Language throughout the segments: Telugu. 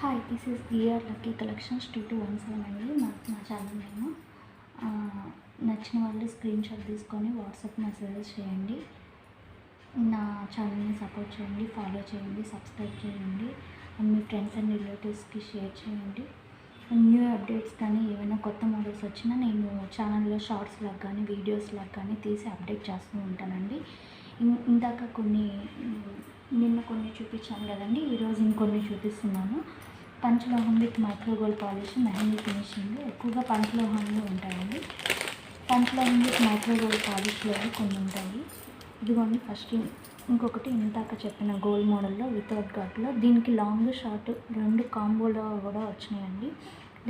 Hi, this is ER lucky collections 2217 అండి. మా ఛానల్ నేమ్. నచ్చిన వాళ్ళు స్క్రీన్ షాట్ తీసుకొని వాట్సాప్ మెసేజెస్ చేయండి. నా ఛానల్ని సపోర్ట్ చేయండి, ఫాలో చేయండి, సబ్స్క్రైబ్ చేయండి. అండ్ మీ ఫ్రెండ్స్ అండ్ రిలేటివ్స్కి షేర్ చేయండి. న్యూ అప్డేట్స్ కానీ ఏమైనా కొత్త మోడల్స్ వచ్చినా నేను ఛానల్లో షార్ట్స్ లాగా కానీ వీడియోస్ లాగా కానీ తీసి అప్డేట్ చేస్తూ ఉంటానండి. ఇందాక నిన్న కొన్ని చూపించాను కదండి, ఈరోజు ఇంకొన్ని చూపిస్తున్నాను. పంచలోహం with micro gold polish mehndi finishing ఎక్కువగా పంచలోహంలో ఉంటాయండి. పంచలోహం విత్ మైక్రో గోల్డ్ పాలిష్లో కొన్ని ఉంటాయి. ఇదిగోండి ఫస్ట్ ఇంకొకటి ఇందాక చెప్పిన గోల్డ్ మోడల్లో వితౌట్ ఘాట్లో, దీనికి లాంగ్ షార్ట్ రెండు కాంబోలో కూడా వచ్చినాయండి.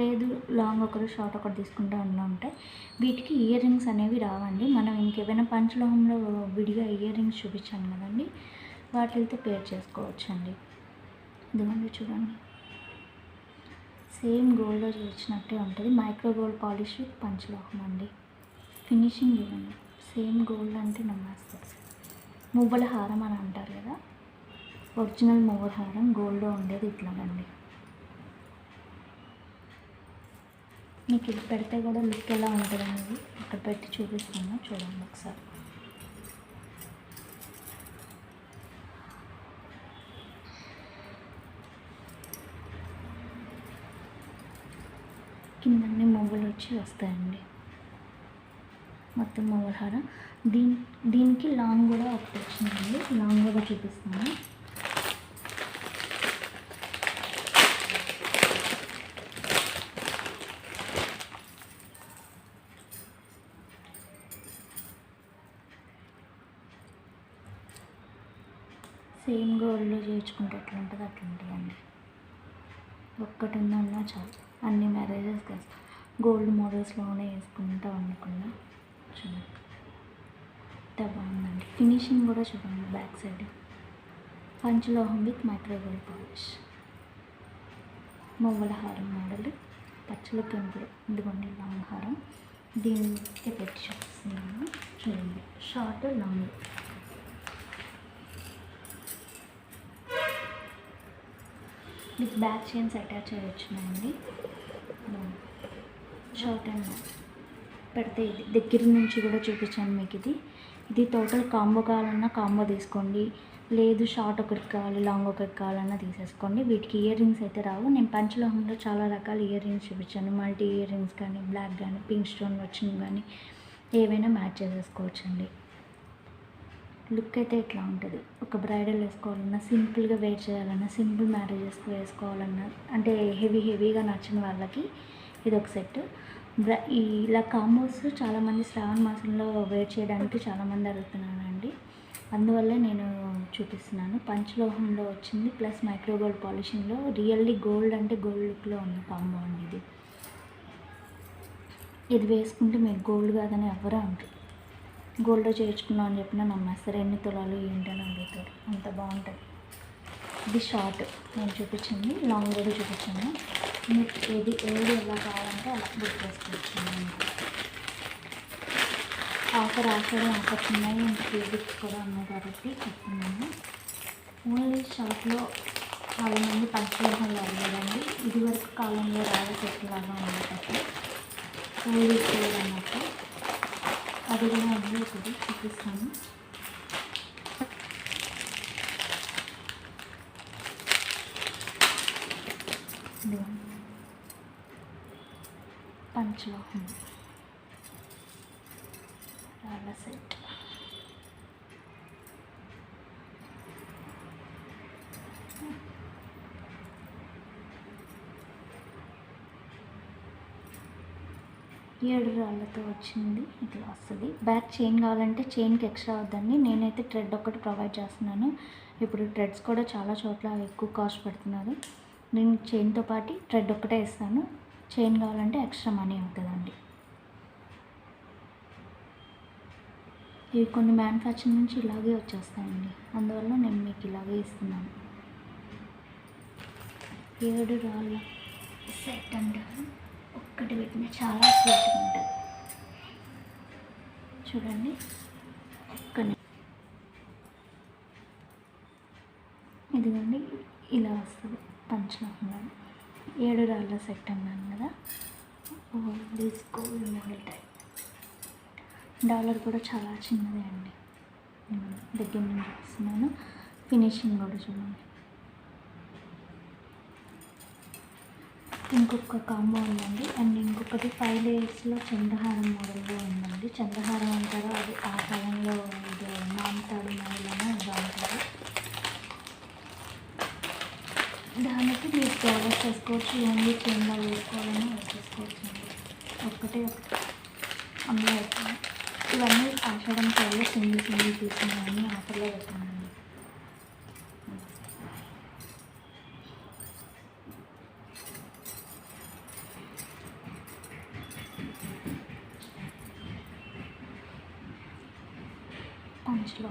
లేదు లాంగ్ ఒకరు షార్ట్ ఒకటి తీసుకుంటూ ఉంటాయి. వీటికి ఇయర్ రింగ్స్ అనేవి రావండి. మనం ఇంకేమైనా పంచలోహంలో విడిగా ఇయర్ రింగ్స్ చూపించాను కదండి, వాటితో పేర్ చేసుకోవచ్చండి. ఇదిగోండి చూడండి, సేమ్ గోల్డ్లో చేసినట్టే ఉంటుంది. మైక్రో గోల్డ్ పాలిష్ విత్ పంచలోహం అండి. ఫినిషింగ్ చూడండి, సేమ్ గోల్డ్ అంటే నమ్మేస్తారు. మువ్వల హారం అని అంటారు కదా, ఒరిజినల్ మువ్వల హారం గోల్డ్లో ఉండేది ఇట్లాగండి. మీకు ఇది పెడితే కూడా లుక్ ఎలా ఉంటుంది అనేది ఇక్కడ పెట్టి చూపిస్తాను, చూడండి ఒకసారి. కిందన్నీ మువ్వలు వచ్చి వస్తాయండి, మొత్తం మువ్వల హారం. దీనికి లాంగ్ కూడా ఒకటి వచ్చిందండి, లాంగ్ కూడా చూపిస్తాను. సేమ్ గోల్డ్లో చేయించుకుంటే ఎట్లా ఉంటుంది అట్లా ఉంటుందండి. ఒక్కటి ఉందన్నా చాలు, అన్ని మ్యారేజెస్కి వేస్తాం. గోల్డ్ మోడల్స్లోనే వేసుకుంటా ఉండకుండా చూడండి ఎంత బాగుందండి. ఫినిషింగ్ కూడా చూడండి, బ్యాక్ సైడ్ పంచలోహం విత్ మైక్రో గోల్డ్ పాలిష్ మువ్వల హారం మోడల్, పచ్చల కెంపులు. ఇదిగోండి లాంగ్ హారం, దీనికి పెట్టి చూపిస్తున్నాను చూడండి. Short long with back chains attach అయ్యి వచ్చినాయండి. షార్ట్ అండ్ లాంగ్ పెడితే ఇది దగ్గర నుంచి కూడా చూపించాను మీకు. ఇది టోటల్ కాంబో కావాలన్నా కాంబో తీసుకోండి, లేదు షార్ట్ ఒకటి కావాలి లాంగ్ ఒకటి కావాలన్నా తీసేసుకోండి. వీటికి ఇయర్ రింగ్స్ అయితే రావు. నేను పంచలోహంలో చాలా రకాల ఇయర్ రింగ్స్ చూపించాను. మల్టీ ఇయర్ రింగ్స్ కానీ, బ్లాక్ కానీ, పింక్ స్టోన్ వచ్చినవి కానీ ఏవైనా మ్యాచ్ చేసేసుకోవచ్చండి. లుక్ అయితే ఇట్లా ఉంటుంది. ఒక బ్రైడల్ వేసుకోవాలన్నా, సింపుల్గా వేర్ చేయాలన్నా, సింపుల్ మ్యారేజెస్కి వేసుకోవాలన్నా, అంటే హెవీగా నచ్చిన వాళ్ళకి ఇది ఒక సెట్. ఇలా కాంబోస్ చాలామంది శ్రావణ మాసంలో వేర్ చేయడానికి చాలామంది అడుగుతున్నానండి, అందువల్లే నేను చూపిస్తున్నాను. పంచలోహంలో వచ్చింది ప్లస్ మైక్రో గోల్డ్ పాలిషింగ్లో రియల్లీ గోల్డ్ అంటే గోల్డ్ లుక్లో ఉన్న కాంబో అండి. ఇది వేసుకుంటే మీరు గోల్డ్ కాదని ఎవరు అంటారు. గోల్డ్లో చేయించుకున్నాం అని చెప్పినా నమ్మేస్తారు. ఎన్ని తులాలు ఏంటని అడుగుతారు, అంత బాగుంటుంది. ఇది షార్ట్ నేను చూపించింది, లాంగ్ కూడా చూపించాను. మీకు ఏది ఎలా కావాలంటే అలా బుక్ చేసుకోవచ్చు. ఆఫర్స్ ఉన్నాయి, ఇంకా ఫేబ్రిక్స్ కూడా ఉన్నాయి కాబట్టి చెప్తున్నాను. ఓన్లీ షార్ట్లో చాలామంది పంచలోహంలో అడిగారండి. ఇదివరకు కాలంలో రాళ్ళ సెట్ లాగా ఉండేటప్పుడు ఓన్లీ సేల్ అన్నట్టు, అది కూడా ఉంది. ఒకటి చూపిస్తాను. పంచలోహం రాళ్ళ సెట్. ఏడు రాళ్ళతో వచ్చింది, ఇట్లా వస్తుంది. బ్యాక్ చైన్ కావాలంటే చైన్కి ఎక్స్ట్రా అవుతుందండి. నేనైతే థ్రెడ్ ఒకటి ప్రొవైడ్ చేస్తున్నాను. ఇప్పుడు థ్రెడ్స్ కూడా చాలా చోట్ల ఎక్కువ కాస్ట్ పెడుతున్నారు. నేను చైన్తో పాటు థ్రెడ్ ఒక్కటే ఇస్తాను. చైన్ కావాలంటే ఎక్స్ట్రా మనీ అవుతుందండి. ఇవి కొన్ని మ్యానుఫ్యాక్చరింగ్ నుంచి ఇలాగే వచ్చేస్తాయండి, అందువల్ల నేను మీకు ఇలాగే ఇస్తున్నాను. 7 రాళ్ళ సెట్ అంటారు, ఒక్కటి పెట్టిన చాలా స్వీట్గా ఉంటుంది. చూడండి, ఇదిగోండి ఇలా వస్తుంది పంచలోహంలో. 7 రాళ్ళ సెట్ అన్నాను కదా, డిస్కో మోడల్ టైప్. డాలర్ కూడా చాలా చిన్నదే అండి. దగ్గర నుంచి చూస్తున్నాను, ఫినిషింగ్ కూడా చూడండి. ఇంకొక కాంబో ఉందండి. అండ్ ఇంకొకటి 5 లేయర్స్లో చంద్రహారం మోడల్లో ఉందండి. చంద్రహారం అంటారు, అది ఆ కాలంలో ఇది నామతాడు మోడల్లోనే బాగుంటుంది. దానికి మీరు డాలర్స్ వేసుకోవచ్చు, ఓన్లీ చైన్లో వేసుకోవాలని వేసేసుకోవచ్చు అండి. ఒక్కటే అందులో పెట్టాను. ఇవన్నీ ఆషాఢం టైంలో సింగిల్ తీసుకున్నాను, ఆఫర్లో పెట్టానండి. పంచ్లో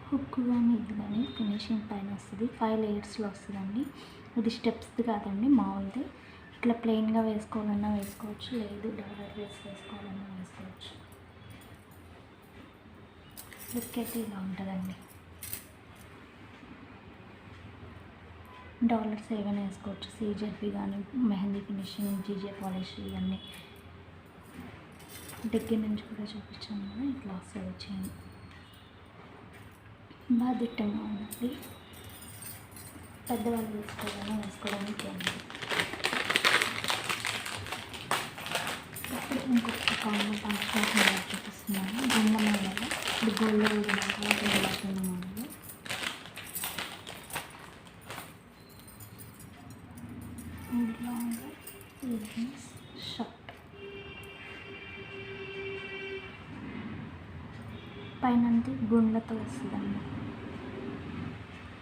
హుక్ కానీ ఇది కానీ ఫినిషింగ్ పైన వస్తుంది. 5 లేయర్స్లో వస్తుందండి. ఇది స్టెప్స్ది కాదండి, మామూలుది. ఇట్లా ప్లెయిన్గా వేసుకోవాలన్నా వేసుకోవచ్చు, లేదు డాలర్ వేసుకోవాలన్నా వేసుకోవచ్చు. లుక్ అయితే ఇలా ఉంటుందండి. డాలర్స్ ఏమైనా వేసుకోవచ్చు, సీజెడ్వి కానీ, మెహందీ ఫినిషింగ్, జీజే పాలిష్, ఇవన్నీ దగ్గర నుంచి కూడా చూపించాను కదా. ఇట్లా వస్తుంది చైన్, బాగా దిట్టంగా ఉందండి. పెద్దవాళ్ళు వేసుకోవడానికి ఉంది. ఇప్పుడు ఇంకొక కాంబో పంచదార చూపిస్తున్నాను. గుండ మోడల్, ఇప్పుడు గోల్డ్ గుండ మోడల్. లాంగ్ ఇయర్రింగ్స్, షార్ట్, పైన గుండెతో వస్తుందండి.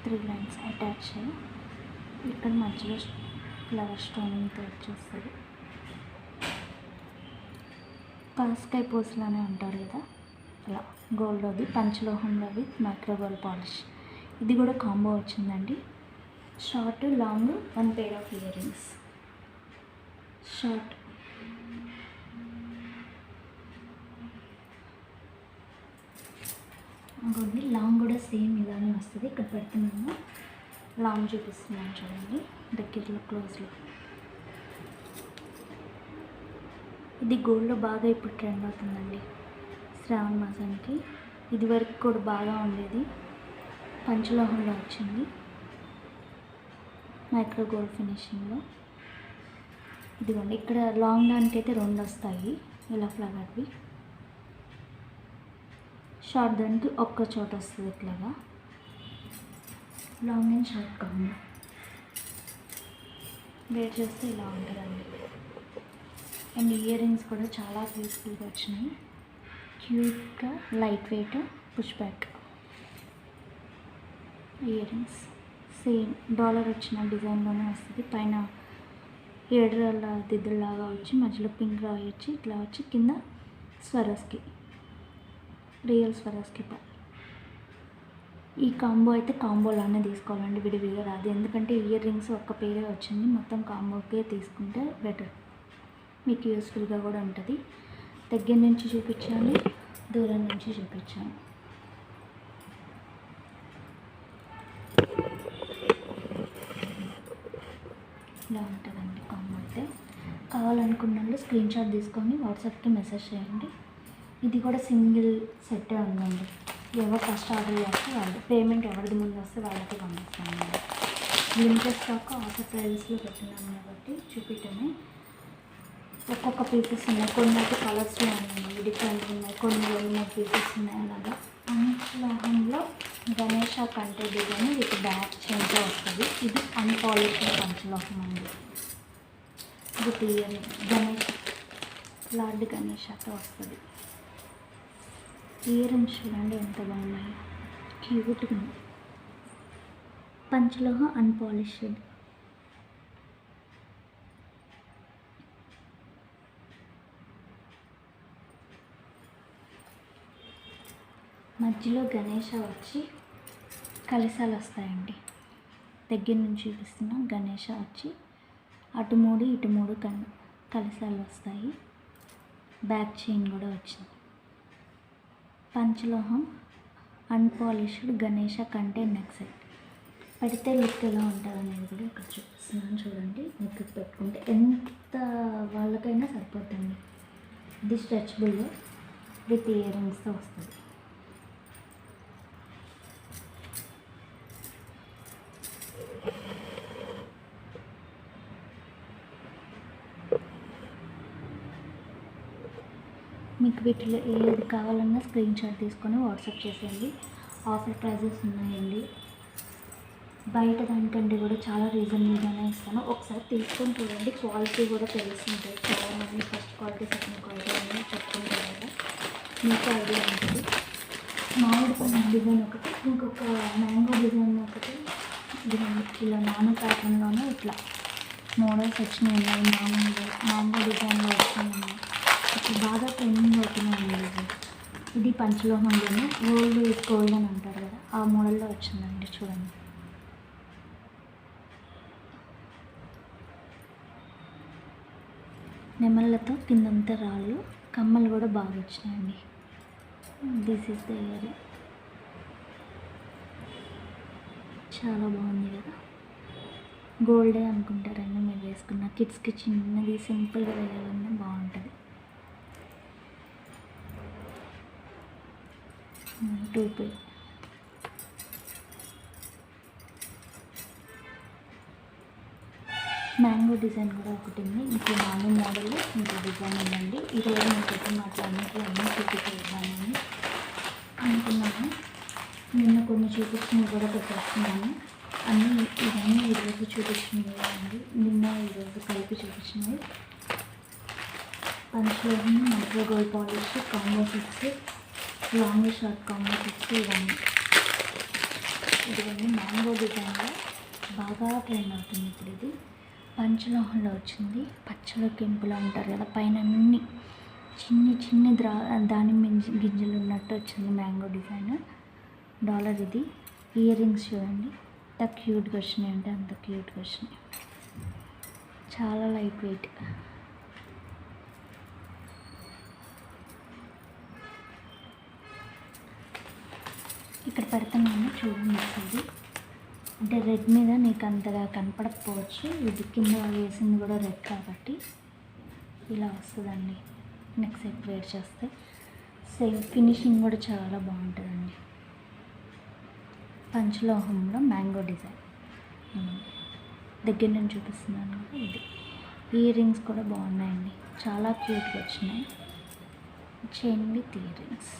3 లైన్స్ అటాచ్ అయ్యి ఇక్కడ మధ్యలో ఫ్లవర్ స్టోనింగ్తో వచ్చేస్తుంది. పాస్కాయ పూసలానే అంటారు కదా, అలా గోల్డ్లోది, పంచలోహంలోవి, మైక్రో గోల్డ్ పాలిష్. ఇది కూడా కాంబో వచ్చిందండి. Short long 1 pair of ear rings. Short ఇంకోండి, లాంగ్ కూడా సేమ్ ఇలానే వస్తుంది. ఇక్కడ పెడుతున్నాను, లాంగ్ చూపిస్తున్నాను చూడండి, దగ్గరలో క్లోజ్లో. ఇది గోల్డ్లో బాగా ఇప్పుడు ట్రెండ్ అవుతుందండి శ్రావణ మాసానికి. ఇది వరకు కూడా బాగా ఉండేది, పంచలోహంలో వచ్చింది, మైక్రో గోల్డ్ ఫినిషింగ్లో. ఇదిగోండి, ఇక్కడ లాంగ్ దానికైతే 2 వస్తాయి ఇలా ఫ్లవర్వి. షార్ట్ దానికి ఒక్క చోట వస్తుంది ఇట్లాగా. Long and short combo wear చేస్తే ఇలా ఉంటుందండి. అండ్ ఇయర్ రింగ్స్ కూడా చాలా బ్యూటిఫుల్గా వచ్చినాయి, క్యూట్గా, light weight, push back ear rings. Same dollar వచ్చిన డిజైన్లోనే వస్తుంది. పైన 7 రాళ్ళ దిద్దులాగా వచ్చి మధ్యలో పింక్ రాయి వచ్చి ఇట్లా వచ్చి కింద స్వరస్కి, రియల్ స్వరస్కి. ఈ కాంబో అయితే కాంబోలానే తీసుకోవాలండి, విడివిడిగా రాదు. ఎందుకంటే ఇయర్ రింగ్స్ ఒక్క పేరే వచ్చింది, మొత్తం కాంబోకే తీసుకుంటే బెటర్, మీకు యూస్ఫుల్గా కూడా ఉంటుంది. దగ్గర నుంచి చూపించాను, దూరం నుంచి చూపించాను. ఇలా ఉంటుందండి కాంబో అయితే. కావాలనుకున్న వాళ్ళు స్క్రీన్ షాట్ తీసుకొని వాట్సాప్కి మెసేజ్ చేయండి. ఇది కూడా సింగిల్ సెట్టే ఉందండి. ఎవరు ఫస్ట్ ఆర్డర్ చేస్తే వాళ్ళు, పేమెంట్ ఎవరిది ముందు వస్తే వాళ్ళకి పంపిస్తామండి. లిమిటెడ్ స్టాక్ ఆఫర్ ప్రైజెస్లో పెట్టినాను కాబట్టి చూపించమే. ఒక్కొక్క పీసెస్ ఉన్నాయి, కొన్ని అయితే కలర్స్లో ఉన్నాయి, డిఫరెంట్ ఉన్నాయి, కొన్ని 2 పీసెస్ ఉన్నాయి. అలాగా పంచలోహంలో గణేష కంటే డిజైన్ విత్ బ్యాక్ చైన్తో వస్తుంది. ఇది అన్పాలిష్డ్ పంచలోహం అండి. విత్ ఇయర్ గణేష్, లార్డ్ గణేషతో వస్తుంది. ఇయర్ రింగ్స్ చూడండి ఎంత బాగున్నాయి, క్యూట్గా ఉంది. పంచలోహ అన్పాలిష్డ్. మధ్యలో గణేష వచ్చి కలశాలు వస్తాయండి. దగ్గర నుంచి చూపిస్తున్నా, గణేష వచ్చి అటు 3 ఇటు 3 కలశాలు వస్తాయి. బ్యాక్ చైన్ కూడా వచ్చింది. పంచలోహం అన్పాలిష్డ్ గణేష కంటే నెక్ సెట్. పెడితే లుక్ ఎలా ఉంటుంది అనేది కూడా ఇక్కడ చూపిస్తున్నాను చూడండి. నెక్ పెట్టుకుంటే ఎంత వాళ్ళకైనా సరిపోతుంది. ఇది స్ట్రెచబుల్ విత్ ఇయర్ రింగ్స్తో వస్తుంది. మీకు వీటిలో ఏది కావాలన్నా స్క్రీన్ షాట్ తీసుకొని వాట్సాప్ చేసేయండి. ఆఫర్ ప్రైజెస్ ఉన్నాయండి. బయట దానికంటే కూడా చాలా రీజనబుల్గానే ఇస్తాను. ఒకసారి తీసుకొని చూడండి, క్వాలిటీ కూడా తెలుస్తుంటుంది. చాలామంది ఫస్ట్ క్వాలిటీ సెకండ్ క్వాలిటీ అని చెప్తుంటారు కదా, మీకు ఐడియా ఉంటుంది. మామిడి పండు డిజైన్ ఒకటి, ఇంకొక మ్యాంగో డిజైన్ ఒకటి, ఇలా నాను ప్యాటర్న్లోనే ఇట్లా మోడల్స్ వచ్చినాయి. మామూలు డిజైన్లో వచ్చినాయి. ఇప్పుడు బాగా ట్రెండింగ్ అవుతున్నాయండి. ఇది పంచలోహంలోనే గోల్డ్ విత్ గోల్డ్ అని అంటారు కదా, ఆ మోడల్లో వచ్చిందండి. చూడండి, నెమళ్ళతో కిందంతా రాళ్ళు, కమ్మలు కూడా బాగా వచ్చినాయండి. This is the year. చాలా బాగుంది కదా, గోల్డే అనుకుంటారండి మీరు వేసుకున్న. కిడ్స్కి చిన్నది సింపుల్గా వేయాలన్నా బాగుంటుంది. 2 మ్యాంగో డిజైన్ కూడా ఒకటి ఉంది. ఇంకో నాలుగు మోడల్ ఇంకో డిజైన్ ఉందండి. ఈరోజు మీకు అన్నీ చూపించేద్దామని అనుకున్నాను. నిన్న కొన్ని చూపించినవి కూడా పెట్టేస్తున్నాను. ఇవన్నీ ఈరోజు చూపించినవి అండి. నిన్న ఈరోజు కలిపి చూపించినవి. పంచలోహం, micro gold polish, combo sets, long short combo sets, ఇవన్నీ మ్యాంగో డిజైన్లో బాగా ట్రెండ్ అవుతుంది. ఇప్పుడు ఇది పంచలోహంలో వచ్చింది. పచ్చల కెంపులు అంటారు కదా, పైన అన్ని చిన్ని దానిమ్మ గింజలు ఉన్నట్టు వచ్చింది మ్యాంగో డిజైన్. డాలర్ ఇది. ఇయర్ రింగ్స్ చూడండి ఎంత క్యూట్గా వచ్చినాయి అంటే అంత క్యూట్గా వచ్చినాయి. చాలా లైట్ వెయిట్. ఇక్కడ పెడుతున్నాను చూడండి. ఇది అంటే రెడ్ మీద నీకు అంతగా కనపడకపోవచ్చు. ఇది కింద వేసింది కూడా రెడ్ కాబట్టి ఇలా వస్తుందండి. నెక్ సెట్ వేర్ చేస్తే సేమ్ ఫినిషింగ్ కూడా చాలా బాగుంటుందండి. పంచలోహంలో మ్యాంగో డిజైన్ దగ్గర నుంచి చూపిస్తున్నాను కదా ఇది. ఇయర్ రింగ్స్ కూడా బాగున్నాయండి, చాలా క్యూట్గా వచ్చినాయి. Chain with ear rings.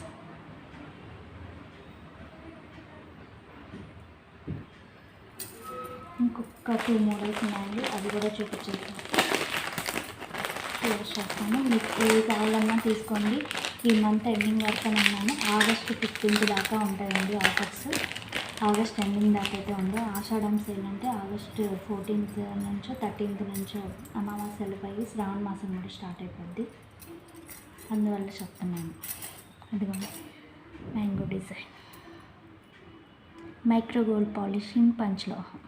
ఇంకొక 2 మోడల్స్ ఉన్నాయండి, అవి కూడా చూపించేస్తాను. మీకు ఏది కావాలన్నా తీసుకోండి. ఈ మంత్ ఎండింగ్ వరకు అన్నాను. ఆగస్ట్ 15th దాకా ఉంటాయండి ఆఫర్స్. ఆగస్ట్ ఎండింగ్ దాకా అయితే ఉంది. ఆషాఢం సేల్ అంటే ఆగస్ట్ 14th నుంచో 13th నుంచో అమావాస్యలు పై శ్రావణ మాసం కూడా స్టార్ట్ అయిపోద్ది. అందువల్ల చెప్తున్నాను. అదిగోండి mango design, micro gold polishing పంచలోహం.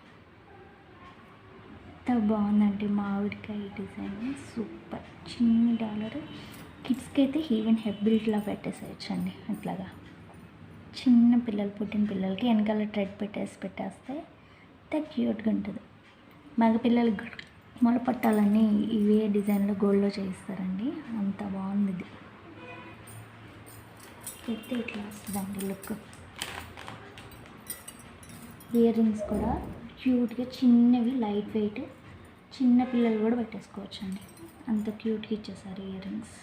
ఎంత బాగుందండి మామిడికాయ డిజైన్, సూపర్. చిన్ని డాలర్. కిడ్స్కి అయితే ఈవెన్ హెడ్ బెల్ట్లా పెట్టేసేయచ్చండి. అట్లాగా చిన్న పిల్లలు, పుట్టిన పిల్లలకి వెనకాల థ్రెడ్ పెట్టేస్తే ఎంత క్యూట్గా ఉంటుంది. మగ పిల్లలకి మొల పట్టాలన్నీ ఇవే డిజైన్లో గోల్డ్లో చేయిస్తారండి. అంత బాగుంది ఇది. పెడితే ఇట్లా వస్తుందండి లుక్. ఇయర్ రింగ్స్ కూడా క్యూట్గా చిన్నవి, లైట్ వెయిట్, చిన్న పిల్లలు కూడా పెట్టేసుకోవచ్చు అండి. అంత క్యూట్గా ఇచ్చేసారు ఇయర్ రింగ్స్.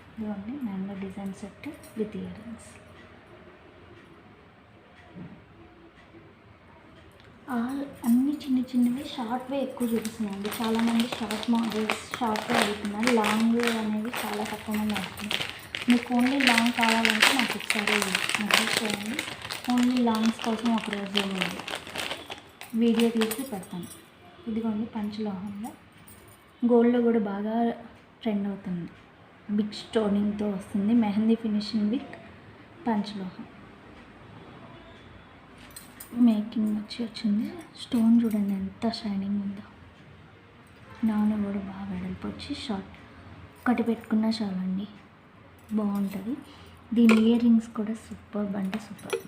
ఇదిగోండి mango design set with ear rings. అన్నీ చిన్నవి, షార్ట్వే ఎక్కువ చూపిస్తున్నాయండి. చాలామంది షార్ట్ మోడల్స్ షార్ట్వే అడుగుతున్నారు. లాంగ్ అనేవి చాలా తక్కువ మంది అడుగుతున్నారు. మీకు ఓన్లీ లాంగ్ కావాలంటే నాకు ఒకసారి మెసేజ్ చేయండి. ఓన్లీ లాంగ్స్ కోసం ఒకరోజు వీడియో తీసి పెడతాను. ఇదిగోండి పంచలోహంలో గోల్డ్లో కూడా బాగా ట్రెండ్ అవుతుంది. బిగ్ స్టోనింగ్తో వస్తుంది. మెహందీ ఫినిషింగ్ విత్ పంచలోహం. మేకింగ్ వచ్చింది. స్టోన్ చూడండి ఎంత షైనింగ్ ఉందో. నాను కూడా బాగా వెడల్పు వచ్చి షార్ట్ ఒకటి పెట్టుకున్నా చాలండి, బాగుంటుంది. దీని ఇయర్ రింగ్స్ కూడా సూపర్ అంటే సూపర్,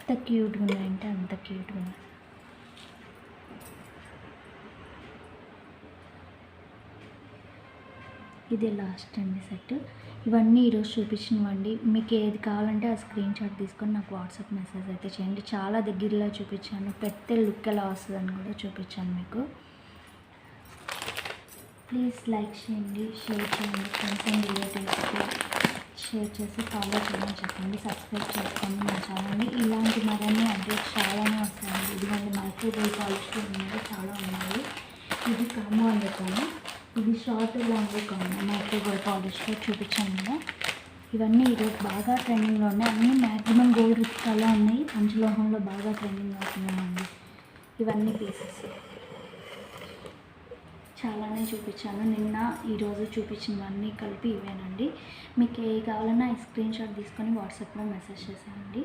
ఎంత క్యూట్గా ఉన్నాయంటే అంత క్యూట్గా ఉన్నాయి. ఇది లాస్ట్ అండి సెట్. ఇవన్నీ ఈరోజు చూపించినవండి. మీకు ఏది కావాలంటే ఆ స్క్రీన్ షాట్ తీసుకొని నాకు వాట్సాప్ మెసేజ్ అయితే చేయండి. చాలా దగ్గరలో చూపించాను, పెడితే లుక్ ఎలా వస్తుందని కూడా చూపించాను మీకు. ప్లీజ్ లైక్ చేయండి, షేర్ చేయండి, ఫ్రెండ్స్ అండ్ రిలేటివ్స్కి షేర్ చేసి ఫాలో చేయమని చెప్పండి. సబ్స్క్రైబ్ చేసుకోండి మా ఛానల్ని. ఇలాంటి మరిన్ని అప్డేట్స్ చాలానే వస్తాయండి. ఇదిగోండి మైక్రోవేవ్ పాలిష్లు ఉన్నాయి, చాలా ఉన్నాయి. ఇది కామో అని చెప్పాను, ఇది షార్ట్ లాంగ్ కామో మైక్రోవేవ్ పాలిష్లో చూపించాను కదా. ఇవన్నీ ఈరోజు బాగా ట్రెండింగ్లో ఉన్నాయి. అన్నీ మ్యాక్సిమం గోల్డ్ రిచ్కాలో ఉన్నాయి, పంచలోహంలో బాగా ట్రెండింగ్ అవుతున్నాయండి. ఇవన్నీ పీసెస్ చాలానే చూపించాను. నిన్న ఈరోజు చూపించినవన్నీ కలిపి ఇవేనండి. మీకు ఏ కావాలన్నా ఈ స్క్రీన్ షాట్ తీసుకొని వాట్సాప్లో మెసేజ్ చేశానండి,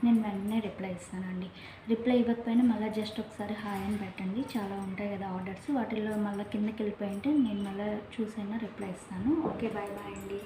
నేను వెంటనే రిప్లై ఇస్తానండి. రిప్లై ఇవ్వకపోయినా మళ్ళీ జస్ట్ ఒకసారి హాయ్ అని పెట్టండి. చాలా ఉంటాయి కదా ఆర్డర్స్, వాటిల్లో మళ్ళీ కిందకి వెళ్ళిపోయి ఉంటే నేను మళ్ళీ చూసైనా రిప్లై ఇస్తాను. ఓకే, బాయ్ బాయ్ అండి.